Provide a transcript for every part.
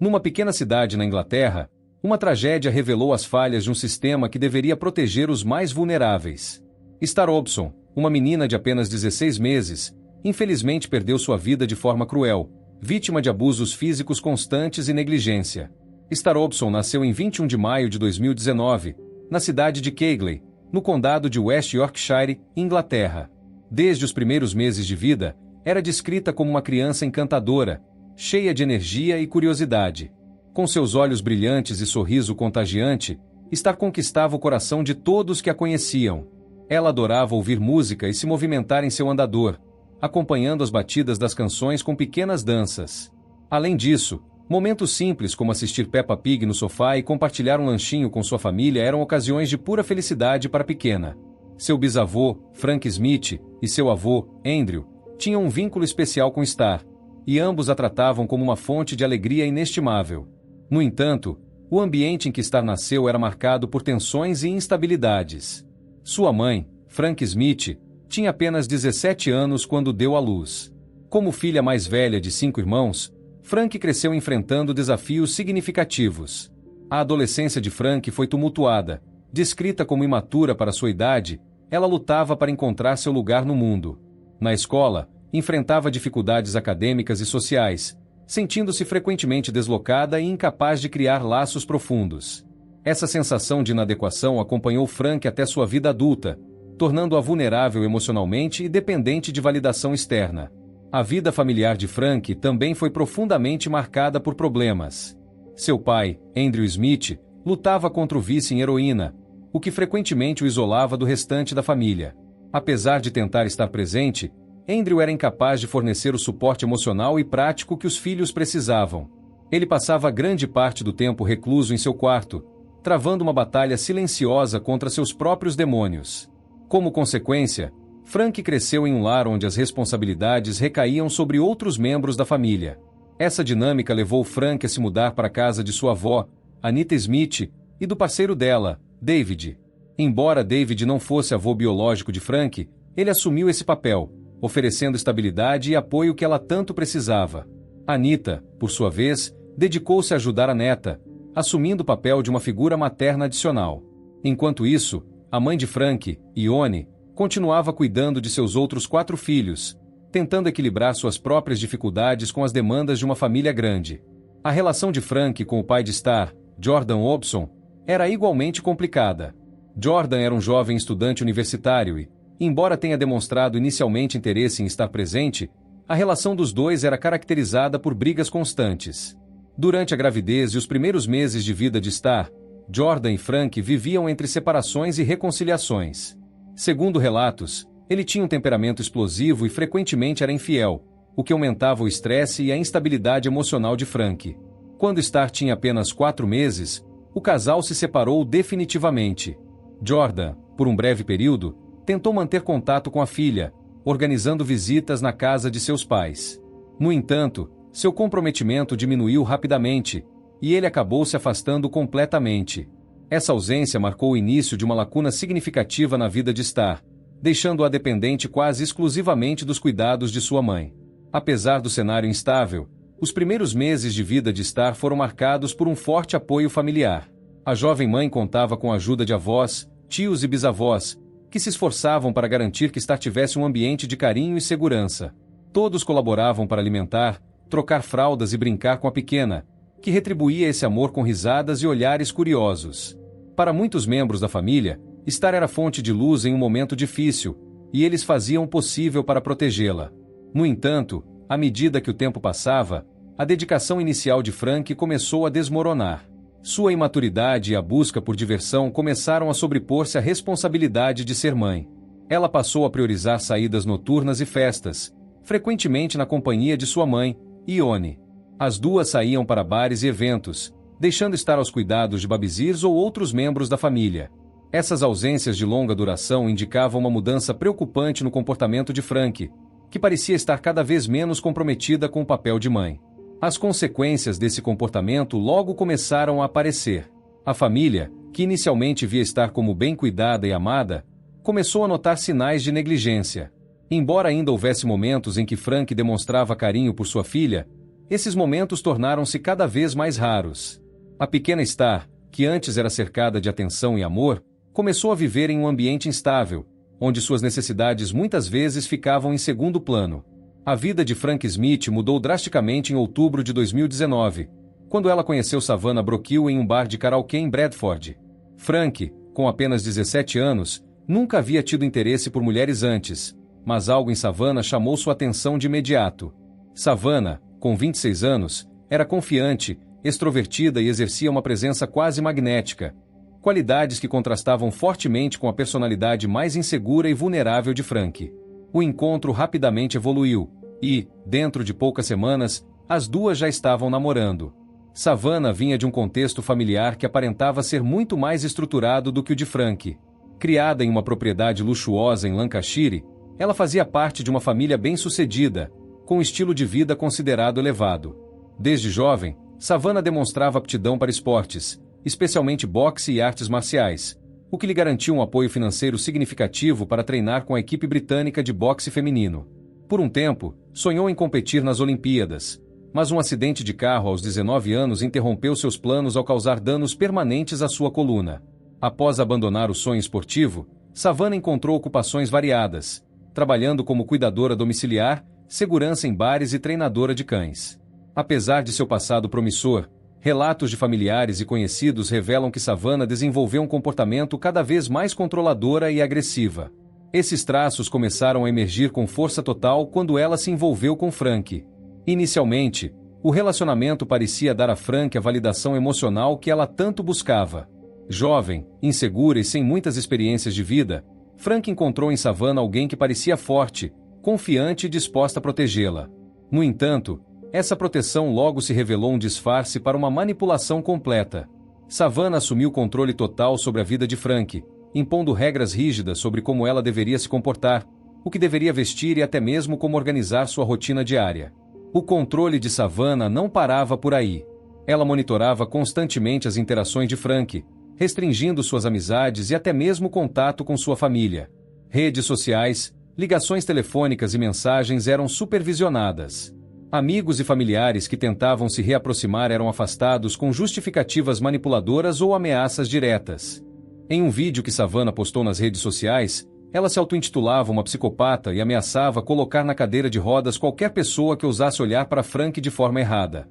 Numa pequena cidade na Inglaterra, uma tragédia revelou as falhas de um sistema que deveria proteger os mais vulneráveis. Star Robson, uma menina de apenas 16 meses, infelizmente perdeu sua vida de forma cruel, vítima de abusos físicos constantes e negligência. Star Robson nasceu em 21 de maio de 2019, na cidade de Keighley, no condado de West Yorkshire, Inglaterra. Desde os primeiros meses de vida, era descrita como uma criança encantadora, cheia de energia e curiosidade. Com seus olhos brilhantes e sorriso contagiante, Star conquistava o coração de todos que a conheciam. Ela adorava ouvir música e se movimentar em seu andador, acompanhando as batidas das canções com pequenas danças. Além disso, momentos simples como assistir Peppa Pig no sofá e compartilhar um lanchinho com sua família eram ocasiões de pura felicidade para a pequena. Seu bisavô, Frank Smith, e seu avô, Andrew, tinham um vínculo especial com Star, e ambos a tratavam como uma fonte de alegria inestimável. No entanto, o ambiente em que Star nasceu era marcado por tensões e instabilidades. Sua mãe, Frank Smith, tinha apenas 17 anos quando deu à luz. Como filha mais velha de 5 irmãos, Frank cresceu enfrentando desafios significativos. A adolescência de Frank foi tumultuada. Descrita como imatura para sua idade, ela lutava para encontrar seu lugar no mundo. Na escola, enfrentava dificuldades acadêmicas e sociais, sentindo-se frequentemente deslocada e incapaz de criar laços profundos. Essa sensação de inadequação acompanhou Frank até sua vida adulta, tornando-a vulnerável emocionalmente e dependente de validação externa. A vida familiar de Frank também foi profundamente marcada por problemas. Seu pai, Andrew Smith, lutava contra o vício em heroína, o que frequentemente o isolava do restante da família. Apesar de tentar estar presente, Andrew era incapaz de fornecer o suporte emocional e prático que os filhos precisavam. Ele passava grande parte do tempo recluso em seu quarto, travando uma batalha silenciosa contra seus próprios demônios. Como consequência, Frank cresceu em um lar onde as responsabilidades recaíam sobre outros membros da família. Essa dinâmica levou Frank a se mudar para a casa de sua avó, Anita Smith, e do parceiro dela, David. Embora David não fosse avô biológico de Frank, ele assumiu esse papel, oferecendo estabilidade e apoio que ela tanto precisava. Anita, por sua vez, dedicou-se a ajudar a neta, assumindo o papel de uma figura materna adicional. Enquanto isso, a mãe de Frank, Ione, continuava cuidando de seus outros 4 filhos, tentando equilibrar suas próprias dificuldades com as demandas de uma família grande. A relação de Frank com o pai de Star, Jordan Hobson, era igualmente complicada. Jordan era um jovem estudante universitário e, embora tenha demonstrado inicialmente interesse em estar presente, a relação dos dois era caracterizada por brigas constantes. Durante a gravidez e os primeiros meses de vida de Star, Jordan e Frank viviam entre separações e reconciliações. Segundo relatos, ele tinha um temperamento explosivo e frequentemente era infiel, o que aumentava o estresse e a instabilidade emocional de Frank. Quando Star tinha apenas 4 meses, o casal se separou definitivamente. Jordan, por um breve período, tentou manter contato com a filha, organizando visitas na casa de seus pais. No entanto, seu comprometimento diminuiu rapidamente, e ele acabou se afastando completamente. Essa ausência marcou o início de uma lacuna significativa na vida de Star, deixando-a dependente quase exclusivamente dos cuidados de sua mãe. Apesar do cenário instável, os primeiros meses de vida de Star foram marcados por um forte apoio familiar. A jovem mãe contava com a ajuda de avós, tios e bisavós, que se esforçavam para garantir que Star tivesse um ambiente de carinho e segurança. Todos colaboravam para alimentar, trocar fraldas e brincar com a pequena, que retribuía esse amor com risadas e olhares curiosos. Para muitos membros da família, Star era fonte de luz em um momento difícil, e eles faziam o possível para protegê-la. No entanto, à medida que o tempo passava, a dedicação inicial de Frank começou a desmoronar. Sua imaturidade e a busca por diversão começaram a sobrepor-se à responsabilidade de ser mãe. Ela passou a priorizar saídas noturnas e festas, frequentemente na companhia de sua mãe, Ione. As duas saíam para bares e eventos, deixando Star aos cuidados de babysitters ou outros membros da família. Essas ausências de longa duração indicavam uma mudança preocupante no comportamento de Frank, que parecia estar cada vez menos comprometida com o papel de mãe. As consequências desse comportamento logo começaram a aparecer. A família, que inicialmente via Star como bem cuidada e amada, começou a notar sinais de negligência. Embora ainda houvesse momentos em que Frank demonstrava carinho por sua filha, esses momentos tornaram-se cada vez mais raros. A pequena Star, que antes era cercada de atenção e amor, começou a viver em um ambiente instável, onde suas necessidades muitas vezes ficavam em segundo plano. A vida de Frank Smith mudou drasticamente em outubro de 2019, quando ela conheceu Savannah Brokill em um bar de karaokê em Bradford. Frank, com apenas 17 anos, nunca havia tido interesse por mulheres antes, mas algo em Savannah chamou sua atenção de imediato. Savannah, com 26 anos, era confiante, extrovertida e exercia uma presença quase magnética, qualidades que contrastavam fortemente com a personalidade mais insegura e vulnerável de Frank. O encontro rapidamente evoluiu, e, dentro de poucas semanas, as duas já estavam namorando. Savannah vinha de um contexto familiar que aparentava ser muito mais estruturado do que o de Frank. Criada em uma propriedade luxuosa em Lancashire, ela fazia parte de uma família bem-sucedida, com um estilo de vida considerado elevado. Desde jovem, Savannah demonstrava aptidão para esportes, especialmente boxe e artes marciais, o que lhe garantiu um apoio financeiro significativo para treinar com a equipe britânica de boxe feminino. Por um tempo, sonhou em competir nas Olimpíadas, mas um acidente de carro aos 19 anos interrompeu seus planos ao causar danos permanentes à sua coluna. Após abandonar o sonho esportivo, Savannah encontrou ocupações variadas, trabalhando como cuidadora domiciliar, segurança em bares e treinadora de cães. Apesar de seu passado promissor, relatos de familiares e conhecidos revelam que Savannah desenvolveu um comportamento cada vez mais controladora e agressiva. Esses traços começaram a emergir com força total quando ela se envolveu com Frank. Inicialmente, o relacionamento parecia dar a Frank a validação emocional que ela tanto buscava. Jovem, insegura e sem muitas experiências de vida, Frank encontrou em Savannah alguém que parecia forte, confiante e disposta a protegê-la. No entanto, essa proteção logo se revelou um disfarce para uma manipulação completa. Savannah assumiu controle total sobre a vida de Frank, impondo regras rígidas sobre como ela deveria se comportar, o que deveria vestir e até mesmo como organizar sua rotina diária. O controle de Savannah não parava por aí. Ela monitorava constantemente as interações de Frank, restringindo suas amizades e até mesmo contato com sua família. Redes sociais, ligações telefônicas e mensagens eram supervisionadas. Amigos e familiares que tentavam se reaproximar eram afastados com justificativas manipuladoras ou ameaças diretas. Em um vídeo que Savannah postou nas redes sociais, ela se auto-intitulava uma psicopata e ameaçava colocar na cadeira de rodas qualquer pessoa que ousasse olhar para Frank de forma errada.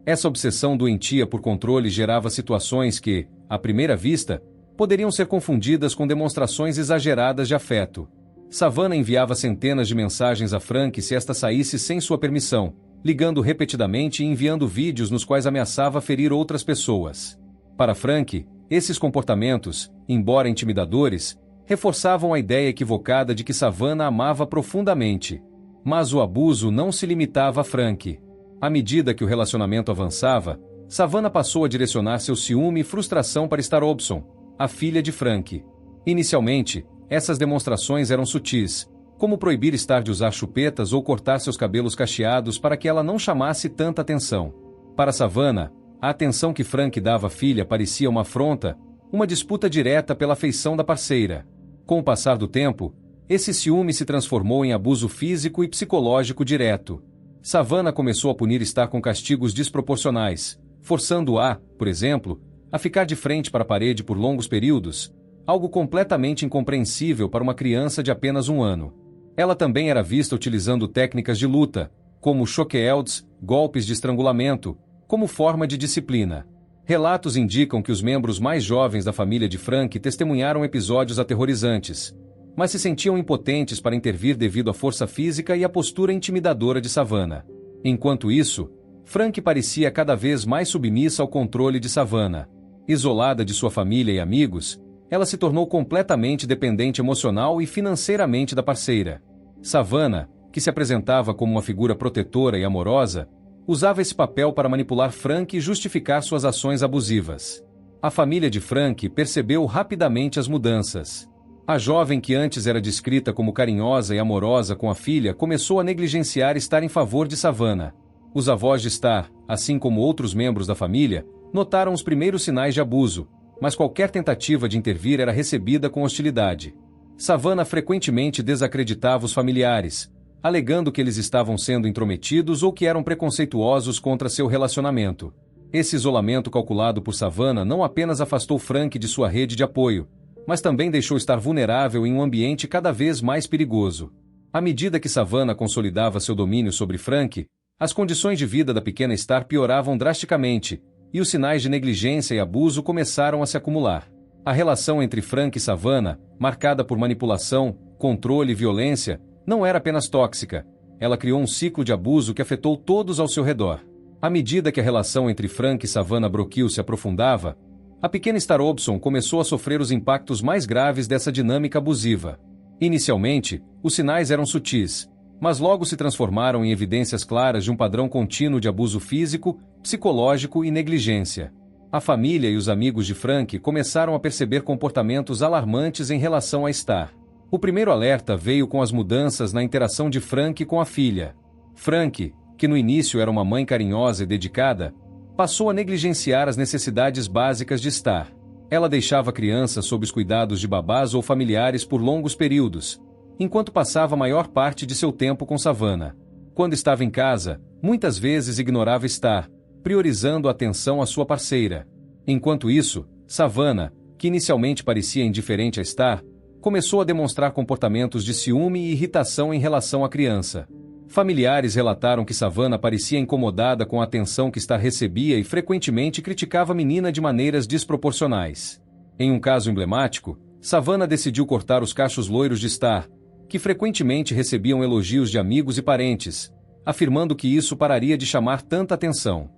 Essa obsessão doentia por controle gerava situações que, à primeira vista, poderiam ser confundidas com demonstrações exageradas de afeto. Savannah enviava centenas de mensagens a Frank se esta saísse sem sua permissão, ligando repetidamente e enviando vídeos nos quais ameaçava ferir outras pessoas. Para Frank, esses comportamentos, embora intimidadores, reforçavam a ideia equivocada de que Savannah amava profundamente. Mas o abuso não se limitava a Frank. À medida que o relacionamento avançava, Savannah passou a direcionar seu ciúme e frustração para Star Robson, a filha de Frank. Inicialmente, essas demonstrações eram sutis, como proibir Star de usar chupetas ou cortar seus cabelos cacheados para que ela não chamasse tanta atenção. Para Savannah, a atenção que Frank dava à filha parecia uma afronta, uma disputa direta pela afeição da parceira. Com o passar do tempo, esse ciúme se transformou em abuso físico e psicológico direto. Savannah começou a punir Star com castigos desproporcionais, forçando-a, por exemplo, a ficar de frente para a parede por longos períodos, algo completamente incompreensível para uma criança de apenas 1 ano. Ela também era vista utilizando técnicas de luta, como chokehelds, golpes de estrangulamento, como forma de disciplina. Relatos indicam que os membros mais jovens da família de Frank testemunharam episódios aterrorizantes, mas se sentiam impotentes para intervir devido à força física e à postura intimidadora de Savannah. Enquanto isso, Frank parecia cada vez mais submissa ao controle de Savannah. Isolada de sua família e amigos, ela se tornou completamente dependente emocional e financeiramente da parceira. Savannah, que se apresentava como uma figura protetora e amorosa, usava esse papel para manipular Frank e justificar suas ações abusivas. A família de Frank percebeu rapidamente as mudanças. A jovem que antes era descrita como carinhosa e amorosa com a filha começou a negligenciar Star em favor de Savannah. Os avós de Star, assim como outros membros da família, notaram os primeiros sinais de abuso, mas qualquer tentativa de intervir era recebida com hostilidade. Savannah frequentemente desacreditava os familiares, alegando que eles estavam sendo intrometidos ou que eram preconceituosos contra seu relacionamento. Esse isolamento calculado por Savannah não apenas afastou Frank de sua rede de apoio, mas também deixou estar vulnerável em um ambiente cada vez mais perigoso. À medida que Savannah consolidava seu domínio sobre Frank, as condições de vida da pequena Star pioravam drasticamente, e os sinais de negligência e abuso começaram a se acumular. A relação entre Frank e Savannah, marcada por manipulação, controle e violência, não era apenas tóxica, ela criou um ciclo de abuso que afetou todos ao seu redor. À medida que a relação entre Frank e Savannah Brookhill se aprofundava, a pequena Star Robson começou a sofrer os impactos mais graves dessa dinâmica abusiva. Inicialmente, os sinais eram sutis, mas logo se transformaram em evidências claras de um padrão contínuo de abuso físico, psicológico e negligência. A família e os amigos de Frank começaram a perceber comportamentos alarmantes em relação a Star. O primeiro alerta veio com as mudanças na interação de Frank com a filha. Frank, que no início era uma mãe carinhosa e dedicada, passou a negligenciar as necessidades básicas de Star. Ela deixava a criança sob os cuidados de babás ou familiares por longos períodos, enquanto passava a maior parte de seu tempo com Savannah. Quando estava em casa, muitas vezes ignorava Star, priorizando a atenção à sua parceira. Enquanto isso, Savannah, que inicialmente parecia indiferente a Star, começou a demonstrar comportamentos de ciúme e irritação em relação à criança. Familiares relataram que Savannah parecia incomodada com a atenção que Star recebia e frequentemente criticava a menina de maneiras desproporcionais. Em um caso emblemático, Savannah decidiu cortar os cachos loiros de Star, que frequentemente recebiam elogios de amigos e parentes, afirmando que isso pararia de chamar tanta atenção.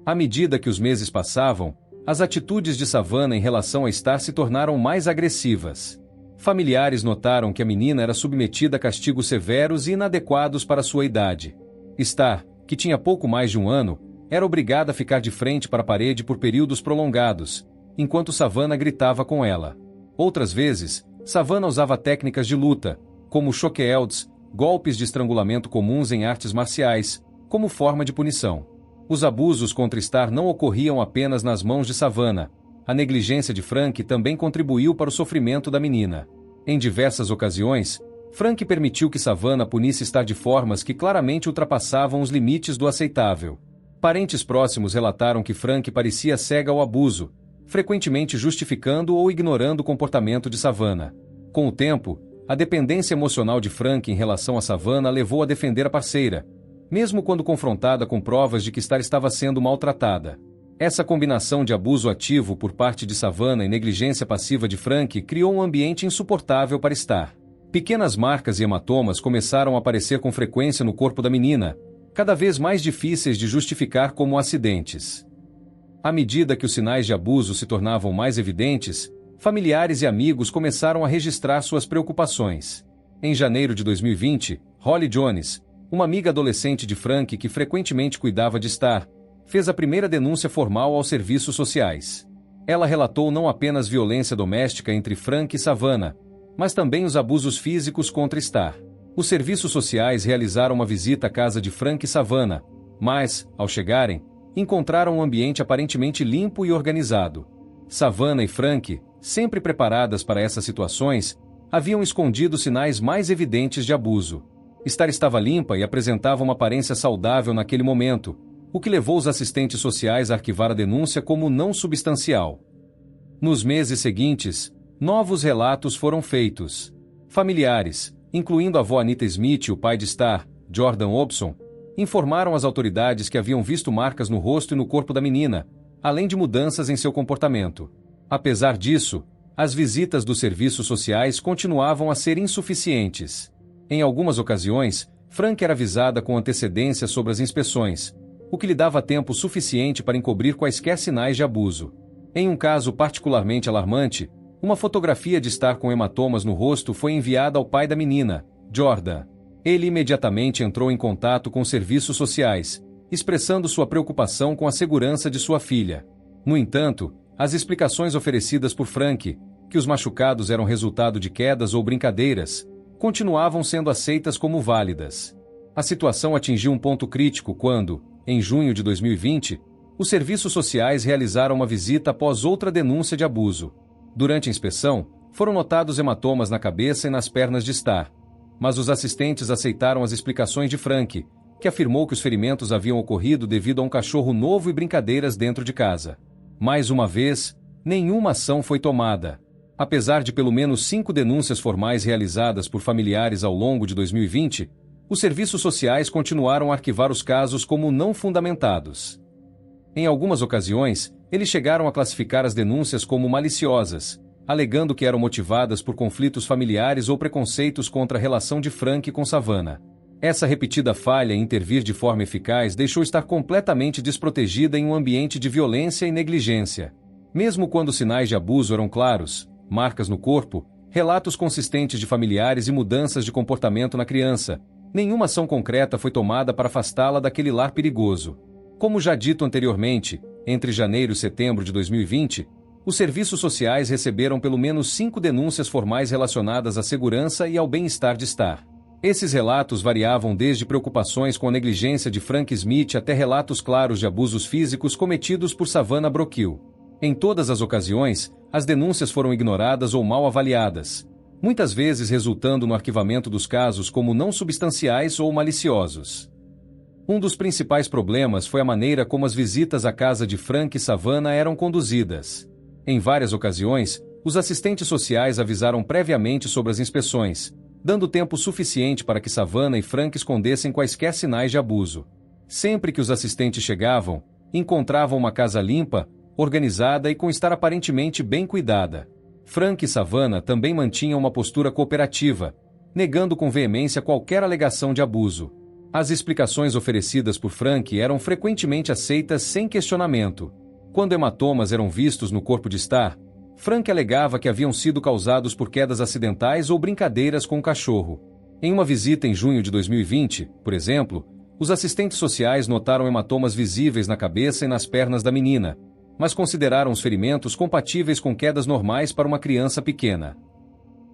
À medida que os meses passavam, as atitudes de Savannah em relação a Star se tornaram mais agressivas. Familiares notaram que a menina era submetida a castigos severos e inadequados para sua idade. Star, que tinha pouco mais de um ano, era obrigada a ficar de frente para a parede por períodos prolongados, enquanto Savannah gritava com ela. Outras vezes, Savannah usava técnicas de luta, como chokeelds, golpes de estrangulamento comuns em artes marciais, como forma de punição. Os abusos contra Star não ocorriam apenas nas mãos de Savannah. A negligência de Frank também contribuiu para o sofrimento da menina. Em diversas ocasiões, Frank permitiu que Savannah punisse Star de formas que claramente ultrapassavam os limites do aceitável. Parentes próximos relataram que Frank parecia cega ao abuso, frequentemente justificando ou ignorando o comportamento de Savannah. Com o tempo, a dependência emocional de Frank em relação a Savannah levou a defender a parceira, mesmo quando confrontada com provas de que Star estava sendo maltratada. Essa combinação de abuso ativo por parte de Savannah e negligência passiva de Frank criou um ambiente insuportável para Star. Pequenas marcas e hematomas começaram a aparecer com frequência no corpo da menina, cada vez mais difíceis de justificar como acidentes. À medida que os sinais de abuso se tornavam mais evidentes, familiares e amigos começaram a registrar suas preocupações. Em janeiro de 2020, Holly Jones, uma amiga adolescente de Frank que frequentemente cuidava de Star, fez a primeira denúncia formal aos serviços sociais. Ela relatou não apenas violência doméstica entre Frank e Savannah, mas também os abusos físicos contra Star. Os serviços sociais realizaram uma visita à casa de Frank e Savannah, mas, ao chegarem, encontraram um ambiente aparentemente limpo e organizado. Savannah e Frank, sempre preparadas para essas situações, haviam escondido sinais mais evidentes de abuso. Star estava limpa e apresentava uma aparência saudável naquele momento, o que levou os assistentes sociais a arquivar a denúncia como não substancial. Nos meses seguintes, novos relatos foram feitos. Familiares, incluindo a avó Anita Smith e o pai de Star, Jordan Hobson, informaram às autoridades que haviam visto marcas no rosto e no corpo da menina, além de mudanças em seu comportamento. Apesar disso, as visitas dos serviços sociais continuavam a ser insuficientes. Em algumas ocasiões, Frank era avisada com antecedência sobre as inspeções, o que lhe dava tempo suficiente para encobrir quaisquer sinais de abuso. Em um caso particularmente alarmante, uma fotografia de Star com hematomas no rosto foi enviada ao pai da menina, Jordan. Ele imediatamente entrou em contato com os serviços sociais, expressando sua preocupação com a segurança de sua filha. No entanto, as explicações oferecidas por Frank, que os machucados eram resultado de quedas ou brincadeiras, continuavam sendo aceitas como válidas. A situação atingiu um ponto crítico quando, em junho de 2020, os serviços sociais realizaram uma visita após outra denúncia de abuso. Durante a inspeção, foram notados hematomas na cabeça e nas pernas de Star. Mas os assistentes aceitaram as explicações de Frank, que afirmou que os ferimentos haviam ocorrido devido a um cachorro novo e brincadeiras dentro de casa. Mais uma vez, nenhuma ação foi tomada. Apesar de pelo menos 5 denúncias formais realizadas por familiares ao longo de 2020, os serviços sociais continuaram a arquivar os casos como não fundamentados. Em algumas ocasiões, eles chegaram a classificar as denúncias como maliciosas, alegando que eram motivadas por conflitos familiares ou preconceitos contra a relação de Frank com Savannah. Essa repetida falha em intervir de forma eficaz deixou estar completamente desprotegida em um ambiente de violência e negligência. Mesmo quando sinais de abuso eram claros, marcas no corpo, relatos consistentes de familiares e mudanças de comportamento na criança, nenhuma ação concreta foi tomada para afastá-la daquele lar perigoso. Como já dito anteriormente, entre janeiro e setembro de 2020, os serviços sociais receberam pelo menos 5 denúncias formais relacionadas à segurança e ao bem-estar de Star. Esses relatos variavam desde preocupações com a negligência de Frank Smith até relatos claros de abusos físicos cometidos por Savannah Brockhill. Em todas as ocasiões, as denúncias foram ignoradas ou mal avaliadas, muitas vezes resultando no arquivamento dos casos como não substanciais ou maliciosos. Um dos principais problemas foi a maneira como as visitas à casa de Frank e Savannah eram conduzidas. Em várias ocasiões, os assistentes sociais avisaram previamente sobre as inspeções, dando tempo suficiente para que Savannah e Frank escondessem quaisquer sinais de abuso. Sempre que os assistentes chegavam, encontravam uma casa limpa, organizada e com estar aparentemente bem cuidada. Frank e Savannah também mantinham uma postura cooperativa, negando com veemência qualquer alegação de abuso. As explicações oferecidas por Frank eram frequentemente aceitas sem questionamento. Quando hematomas eram vistos no corpo de Star, Frank alegava que haviam sido causados por quedas acidentais ou brincadeiras com o cachorro. Em uma visita em junho de 2020, por exemplo, os assistentes sociais notaram hematomas visíveis na cabeça e nas pernas da menina, mas consideraram os ferimentos compatíveis com quedas normais para uma criança pequena.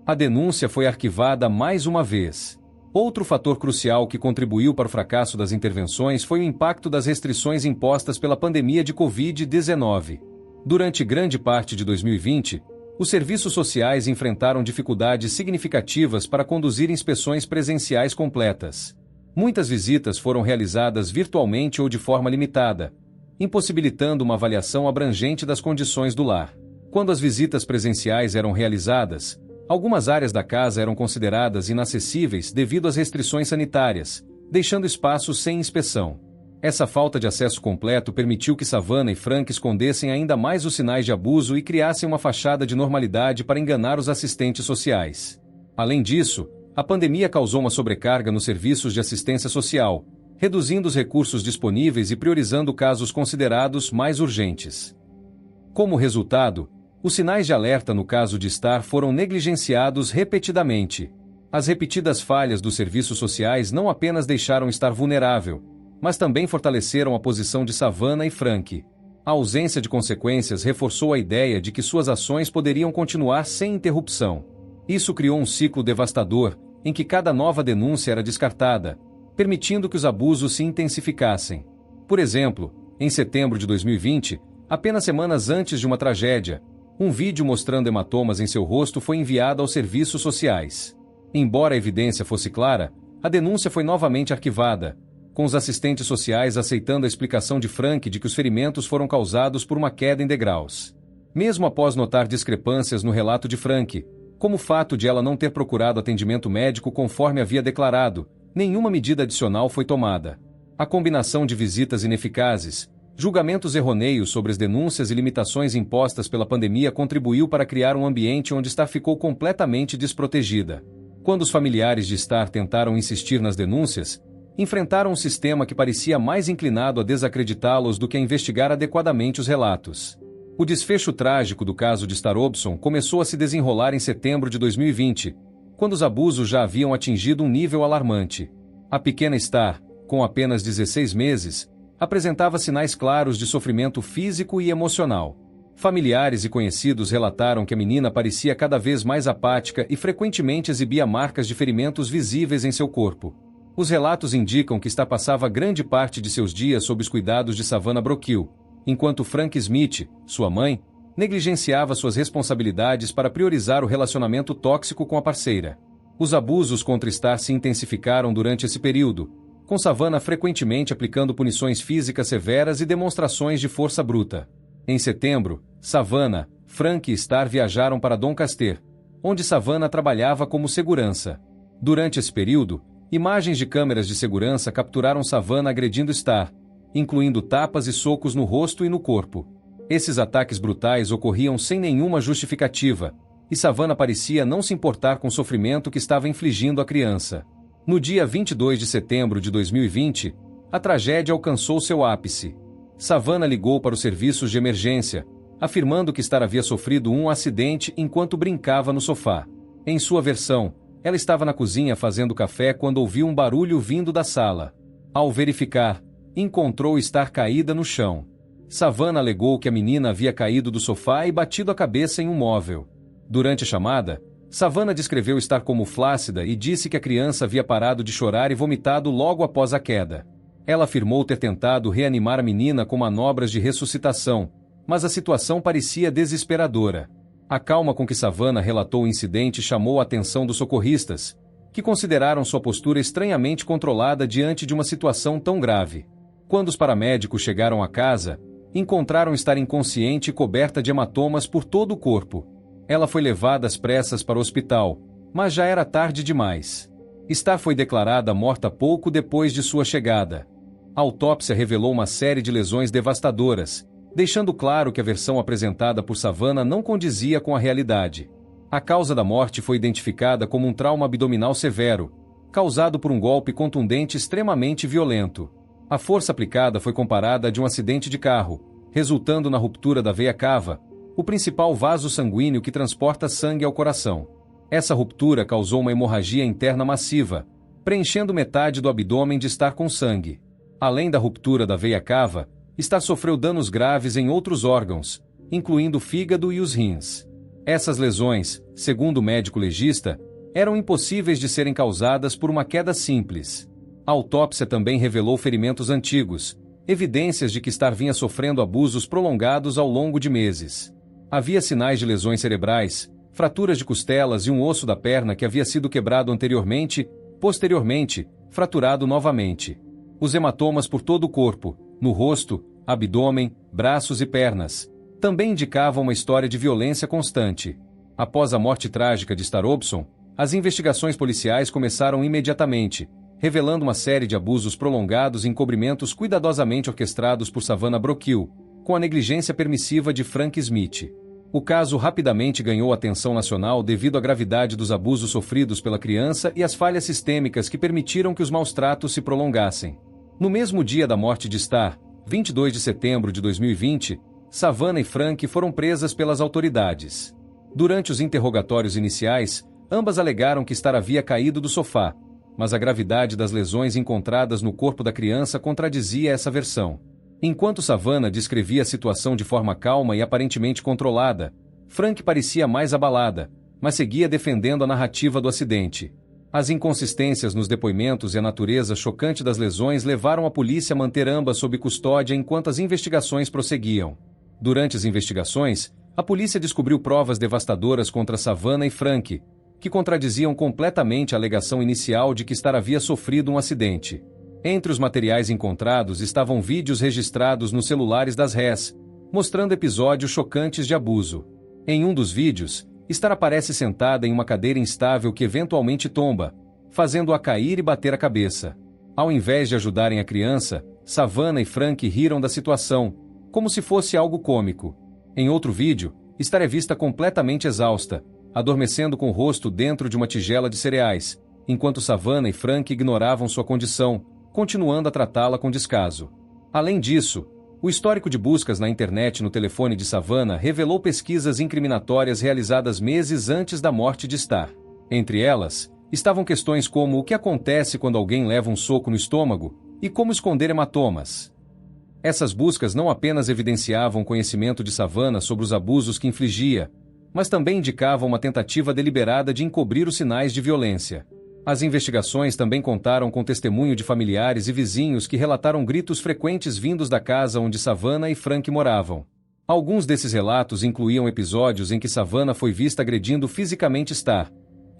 A denúncia foi arquivada mais uma vez. Outro fator crucial que contribuiu para o fracasso das intervenções foi o impacto das restrições impostas pela pandemia de Covid-19. Durante grande parte de 2020, os serviços sociais enfrentaram dificuldades significativas para conduzir inspeções presenciais completas. Muitas visitas foram realizadas virtualmente ou de forma limitada, impossibilitando uma avaliação abrangente das condições do lar. Quando as visitas presenciais eram realizadas, algumas áreas da casa eram consideradas inacessíveis devido às restrições sanitárias, deixando espaços sem inspeção. Essa falta de acesso completo permitiu que Savannah e Frank escondessem ainda mais os sinais de abuso e criassem uma fachada de normalidade para enganar os assistentes sociais. Além disso, a pandemia causou uma sobrecarga nos serviços de assistência social, reduzindo os recursos disponíveis e priorizando casos considerados mais urgentes. Como resultado, os sinais de alerta no caso de Star foram negligenciados repetidamente. As repetidas falhas dos serviços sociais não apenas deixaram Star vulnerável, mas também fortaleceram a posição de Savannah e Frank. A ausência de consequências reforçou a ideia de que suas ações poderiam continuar sem interrupção. Isso criou um ciclo devastador, em que cada nova denúncia era descartada, permitindo que os abusos se intensificassem. Por exemplo, em setembro de 2020, apenas semanas antes de uma tragédia, um vídeo mostrando hematomas em seu rosto foi enviado aos serviços sociais. Embora a evidência fosse clara, a denúncia foi novamente arquivada, com os assistentes sociais aceitando a explicação de Frank de que os ferimentos foram causados por uma queda em degraus. Mesmo após notar discrepâncias no relato de Frank, como o fato de ela não ter procurado atendimento médico conforme havia declarado, nenhuma medida adicional foi tomada. A combinação de visitas ineficazes, julgamentos errôneos sobre as denúncias e limitações impostas pela pandemia contribuiu para criar um ambiente onde Star ficou completamente desprotegida. Quando os familiares de Star tentaram insistir nas denúncias, enfrentaram um sistema que parecia mais inclinado a desacreditá-los do que a investigar adequadamente os relatos. O desfecho trágico do caso de Star Robson começou a se desenrolar em setembro de 2020, quando os abusos já haviam atingido um nível alarmante. A pequena Star, com apenas 16 meses, apresentava sinais claros de sofrimento físico e emocional. Familiares e conhecidos relataram que a menina parecia cada vez mais apática e frequentemente exibia marcas de ferimentos visíveis em seu corpo. Os relatos indicam que Star passava grande parte de seus dias sob os cuidados de Savannah Brockhill, enquanto Frank Smith, sua mãe, negligenciava suas responsabilidades para priorizar o relacionamento tóxico com a parceira. Os abusos contra Star se intensificaram durante esse período, com Savannah frequentemente aplicando punições físicas severas e demonstrações de força bruta. Em setembro, Savannah, Frank e Star viajaram para Doncaster, onde Savannah trabalhava como segurança. Durante esse período, imagens de câmeras de segurança capturaram Savannah agredindo Star, incluindo tapas e socos no rosto e no corpo. Esses ataques brutais ocorriam sem nenhuma justificativa, e Savannah parecia não se importar com o sofrimento que estava infligindo à criança. No dia 22 de setembro de 2020, a tragédia alcançou seu ápice. Savannah ligou para os serviços de emergência, afirmando que Star havia sofrido um acidente enquanto brincava no sofá. Em sua versão, ela estava na cozinha fazendo café quando ouviu um barulho vindo da sala. Ao verificar, encontrou Star caída no chão. Savannah alegou que a menina havia caído do sofá e batido a cabeça em um móvel. Durante a chamada, Savannah descreveu Star como flácida e disse que a criança havia parado de chorar e vomitado logo após a queda. Ela afirmou ter tentado reanimar a menina com manobras de ressuscitação, mas a situação parecia desesperadora. A calma com que Savannah relatou o incidente chamou a atenção dos socorristas, que consideraram sua postura estranhamente controlada diante de uma situação tão grave. Quando os paramédicos chegaram à casa, encontraram Star inconsciente e coberta de hematomas por todo o corpo. Ela foi levada às pressas para o hospital, mas já era tarde demais. Star foi declarada morta pouco depois de sua chegada. A autópsia revelou uma série de lesões devastadoras, deixando claro que a versão apresentada por Savannah não condizia com a realidade. A causa da morte foi identificada como um trauma abdominal severo, causado por um golpe contundente extremamente violento. A força aplicada foi comparada a de um acidente de carro, resultando na ruptura da veia cava, o principal vaso sanguíneo que transporta sangue ao coração. Essa ruptura causou uma hemorragia interna massiva, preenchendo metade do abdômen de Star com sangue. Além da ruptura da veia cava, Star sofreu danos graves em outros órgãos, incluindo o fígado e os rins. Essas lesões, segundo o médico legista, eram impossíveis de serem causadas por uma queda simples. A autópsia também revelou ferimentos antigos, evidências de que Star vinha sofrendo abusos prolongados ao longo de meses. Havia sinais de lesões cerebrais, fraturas de costelas e um osso da perna que havia sido quebrado anteriormente, posteriormente, fraturado novamente. Os hematomas por todo o corpo, no rosto, abdômen, braços e pernas, também indicavam uma história de violência constante. Após a morte trágica de Star Robson, as investigações policiais começaram imediatamente, revelando uma série de abusos prolongados e encobrimentos cuidadosamente orquestrados por Savannah Brokill, com a negligência permissiva de Frank Smith. O caso rapidamente ganhou atenção nacional devido à gravidade dos abusos sofridos pela criança e às falhas sistêmicas que permitiram que os maus-tratos se prolongassem. No mesmo dia da morte de Star, 22 de setembro de 2020, Savannah e Frank foram presas pelas autoridades. Durante os interrogatórios iniciais, ambas alegaram que Star havia caído do sofá, mas a gravidade das lesões encontradas no corpo da criança contradizia essa versão. Enquanto Savannah descrevia a situação de forma calma e aparentemente controlada, Frank parecia mais abalada, mas seguia defendendo a narrativa do acidente. As inconsistências nos depoimentos e a natureza chocante das lesões levaram a polícia a manter ambas sob custódia enquanto as investigações prosseguiam. Durante as investigações, a polícia descobriu provas devastadoras contra Savannah e Frank, que contradiziam completamente a alegação inicial de que Star havia sofrido um acidente. Entre os materiais encontrados estavam vídeos registrados nos celulares das rés, mostrando episódios chocantes de abuso. Em um dos vídeos, Star aparece sentada em uma cadeira instável que eventualmente tomba, fazendo-a cair e bater a cabeça. Ao invés de ajudarem a criança, Savannah e Frank riram da situação, como se fosse algo cômico. Em outro vídeo, Star é vista completamente exausta, adormecendo com o rosto dentro de uma tigela de cereais, enquanto Savannah e Frank ignoravam sua condição, continuando a tratá-la com descaso. Além disso, o histórico de buscas na internet no telefone de Savannah revelou pesquisas incriminatórias realizadas meses antes da morte de Star. Entre elas, estavam questões como o que acontece quando alguém leva um soco no estômago e como esconder hematomas. Essas buscas não apenas evidenciavam o conhecimento de Savannah sobre os abusos que infligia, mas também indicavam uma tentativa deliberada de encobrir os sinais de violência. As investigações também contaram com testemunho de familiares e vizinhos que relataram gritos frequentes vindos da casa onde Savannah e Frank moravam. Alguns desses relatos incluíam episódios em que Savannah foi vista agredindo fisicamente Star,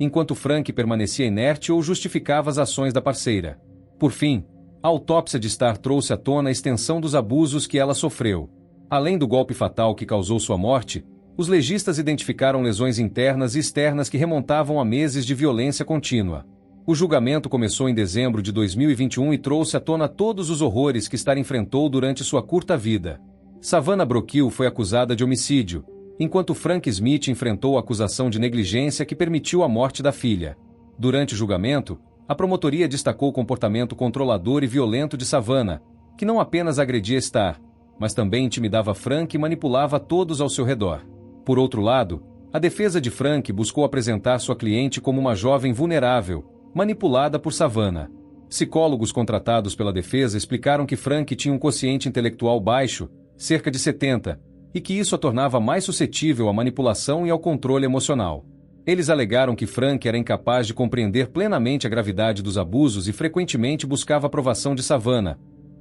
enquanto Frank permanecia inerte ou justificava as ações da parceira. Por fim, a autópsia de Star trouxe à tona a extensão dos abusos que ela sofreu. Além do golpe fatal que causou sua morte, os legistas identificaram lesões internas e externas que remontavam a meses de violência contínua. O julgamento começou em dezembro de 2021 e trouxe à tona todos os horrores que Star enfrentou durante sua curta vida. Savannah Brokill foi acusada de homicídio, enquanto Frank Smith enfrentou a acusação de negligência que permitiu a morte da filha. Durante o julgamento, a promotoria destacou o comportamento controlador e violento de Savannah, que não apenas agredia Star, mas também intimidava Frank e manipulava todos ao seu redor. Por outro lado, a defesa de Frank buscou apresentar sua cliente como uma jovem vulnerável, manipulada por Savannah. Psicólogos contratados pela defesa explicaram que Frank tinha um quociente intelectual baixo, cerca de 70, e que isso a tornava mais suscetível à manipulação e ao controle emocional. Eles alegaram que Frank era incapaz de compreender plenamente a gravidade dos abusos e frequentemente buscava a aprovação de Savannah,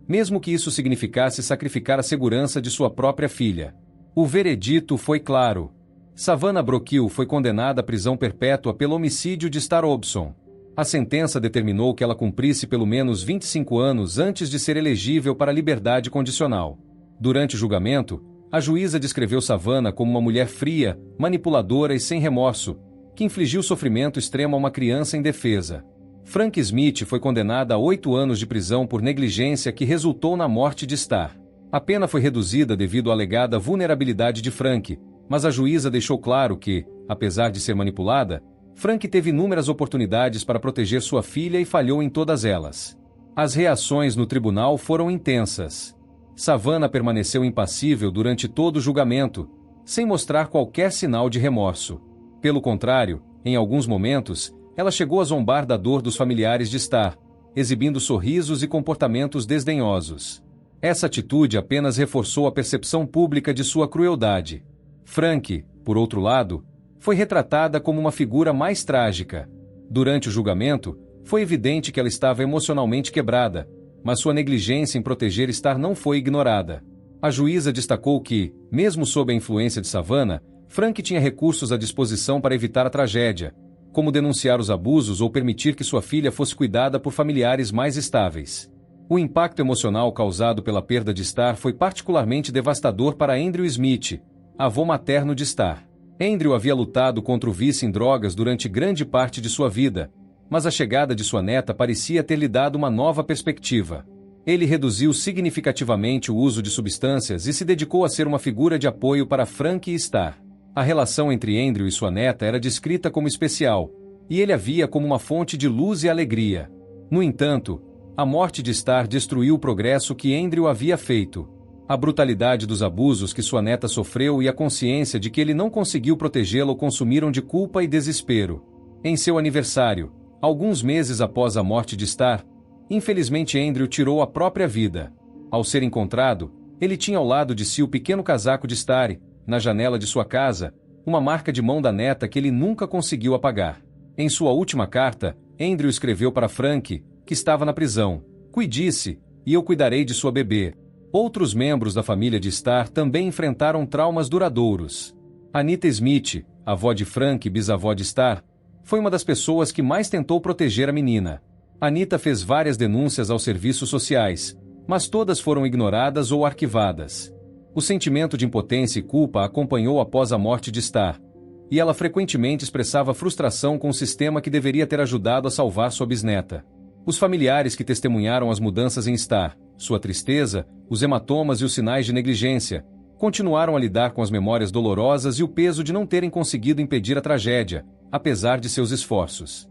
mesmo que isso significasse sacrificar a segurança de sua própria filha. O veredito foi claro. Savannah Brokill foi condenada à prisão perpétua pelo homicídio de Star Robson. A sentença determinou que ela cumprisse pelo menos 25 anos antes de ser elegível para a liberdade condicional. Durante o julgamento, a juíza descreveu Savannah como uma mulher fria, manipuladora e sem remorso, que infligiu sofrimento extremo a uma criança indefesa. Frank Smith foi condenada a 8 anos de prisão por negligência que resultou na morte de Star. A pena foi reduzida devido à alegada vulnerabilidade de Frank, mas a juíza deixou claro que, apesar de ser manipulada, Frank teve inúmeras oportunidades para proteger sua filha e falhou em todas elas. As reações no tribunal foram intensas. Savannah permaneceu impassível durante todo o julgamento, sem mostrar qualquer sinal de remorso. Pelo contrário, em alguns momentos, ela chegou a zombar da dor dos familiares de Star, exibindo sorrisos e comportamentos desdenhosos. Essa atitude apenas reforçou a percepção pública de sua crueldade. Frank, por outro lado, foi retratada como uma figura mais trágica. Durante o julgamento, foi evidente que ela estava emocionalmente quebrada, mas sua negligência em proteger Star não foi ignorada. A juíza destacou que, mesmo sob a influência de Savannah, Frank tinha recursos à disposição para evitar a tragédia, como denunciar os abusos ou permitir que sua filha fosse cuidada por familiares mais estáveis. O impacto emocional causado pela perda de Star foi particularmente devastador para Andrew Smith, avô materno de Star. Andrew havia lutado contra o vício em drogas durante grande parte de sua vida, mas a chegada de sua neta parecia ter lhe dado uma nova perspectiva. Ele reduziu significativamente o uso de substâncias e se dedicou a ser uma figura de apoio para Frank e Star. A relação entre Andrew e sua neta era descrita como especial, e ele a via como uma fonte de luz e alegria. No entanto, a morte de Star destruiu o progresso que Andrew havia feito. A brutalidade dos abusos que sua neta sofreu e a consciência de que ele não conseguiu protegê-la o consumiram de culpa e desespero. Em seu aniversário, alguns meses após a morte de Star, infelizmente Andrew tirou a própria vida. Ao ser encontrado, ele tinha ao lado de si o pequeno casaco de Star, na janela de sua casa, uma marca de mão da neta que ele nunca conseguiu apagar. Em sua última carta, Andrew escreveu para Frank, que estava na prisão: "Cuide-se, e eu cuidarei de sua bebê." Outros membros da família de Star também enfrentaram traumas duradouros. Anita Smith, avó de Frank e bisavó de Star, foi uma das pessoas que mais tentou proteger a menina. Anita fez várias denúncias aos serviços sociais, mas todas foram ignoradas ou arquivadas. O sentimento de impotência e culpa a acompanhou após a morte de Star, e ela frequentemente expressava frustração com o sistema que deveria ter ajudado a salvar sua bisneta. Os familiares que testemunharam as mudanças em Star, sua tristeza, os hematomas e os sinais de negligência, continuaram a lidar com as memórias dolorosas e o peso de não terem conseguido impedir a tragédia, apesar de seus esforços.